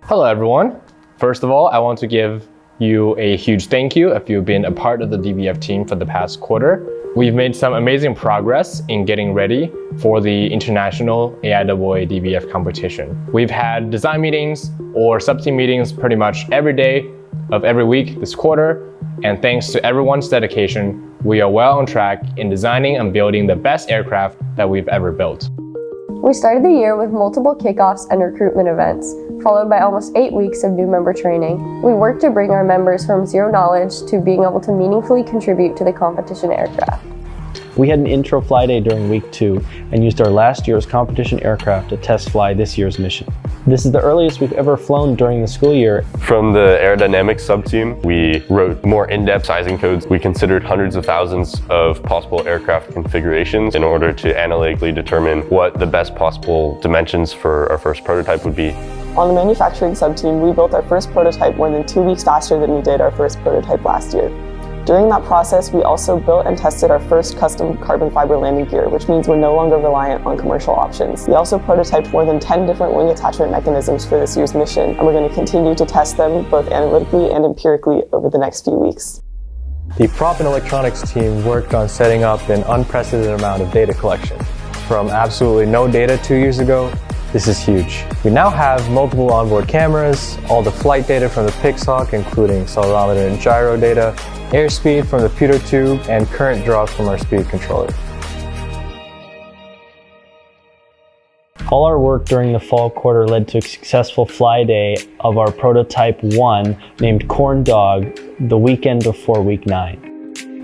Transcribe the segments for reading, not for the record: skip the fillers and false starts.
Hello everyone. First of all, I want to give you a huge thank you if you've been a part of the DBF team for the past quarter. We've made some amazing progress in getting ready for the International AIAA DBF competition. We've had design meetings or sub-team meetings pretty much every day of every week this quarter, and thanks to everyone's dedication, we are well on track in designing and building the best aircraft that we've ever built. We started the year with multiple kickoffs and recruitment events, followed by almost 8 weeks of new member training. We worked to bring our members from zero knowledge to being able to meaningfully contribute to the competition aircraft. We had an intro fly day during week 2 and used our last year's competition aircraft to test fly this year's mission. This is the earliest we've ever flown during the school year. From the aerodynamics sub-team, we wrote more in-depth sizing codes. We considered hundreds of thousands of possible aircraft configurations in order to analytically determine what the best possible dimensions for our first prototype would be. On the manufacturing sub-team, we built our first prototype more than 2 weeks faster than we did our first prototype last year. During that process, we also built and tested our first custom carbon fiber landing gear, which means we're no longer reliant on commercial options. We also prototyped more than 10 different wing attachment mechanisms for this year's mission, and we're going to continue to test them both analytically and empirically over the next few weeks. The prop and electronics team worked on setting up an unprecedented amount of data collection. From absolutely no data 2 years ago, this is huge. We now have multiple onboard cameras, all the flight data from the Pixhawk, including accelerometer and gyro data, airspeed from the pitot tube, and current draw from our speed controller. All our work during the fall quarter led to a successful fly day of our prototype 1 named Corn Dog the weekend before week 9.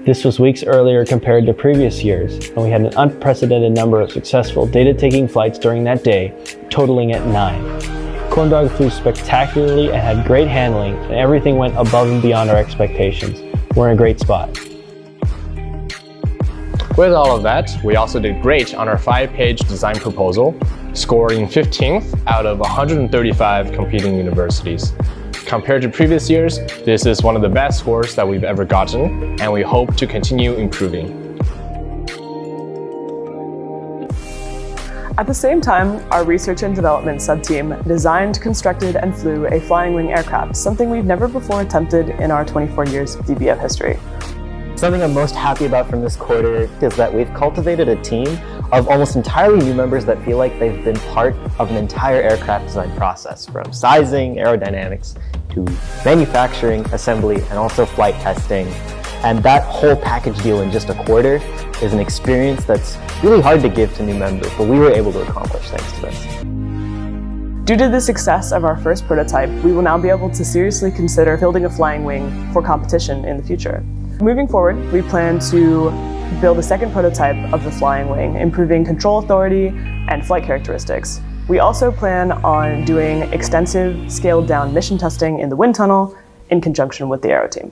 This was weeks earlier compared to previous years, and we had an unprecedented number of successful data-taking flights during that day, totaling at 9. Corn Dog flew spectacularly and had great handling, and everything went above and beyond our expectations. We're in a great spot. With all of that, we also did great on our 5-page design proposal, scoring 15th out of 135 competing universities. Compared to previous years, this is one of the best scores that we've ever gotten, and we hope to continue improving. At the same time, our research and development sub-team designed, constructed, and flew a flying wing aircraft, something we've never before attempted in our 24 years of DBF history. Something I'm most happy about from this quarter is that we've cultivated a team of almost entirely new members that feel like they've been part of an entire aircraft design process, from sizing, aerodynamics, to manufacturing, assembly, and also flight testing. And that whole package deal in just a quarter is an experience that's really hard to give to new members, but we were able to accomplish thanks to this. Due to the success of our first prototype, we will now be able to seriously consider building a flying wing for competition in the future. Moving forward, we plan to build a second prototype of the flying wing, improving control authority and flight characteristics. We also plan on doing extensive scaled-down mission testing in the wind tunnel in conjunction with the aero team.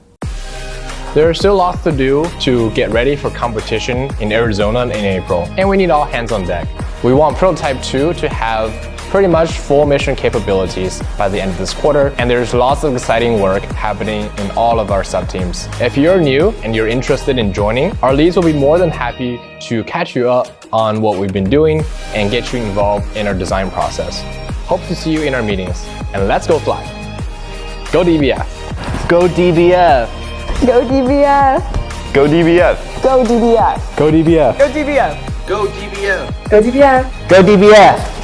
There is still lots to do to get ready for competition in Arizona in April, and we need all hands on deck. We want Prototype 2 to have pretty much full mission capabilities by the end of this quarter, and there's lots of exciting work happening in all of our sub-teams. If you're new and you're interested in joining, our leads will be more than happy to catch you up on what we've been doing and get you involved in our design process. Hope to see you in our meetings, and let's go fly. Go DBF! Go DBF! Go DBF! Go DBF! Go DBF! Go DBF! Go DBF! Go DBF! Go DBF! Go DBF!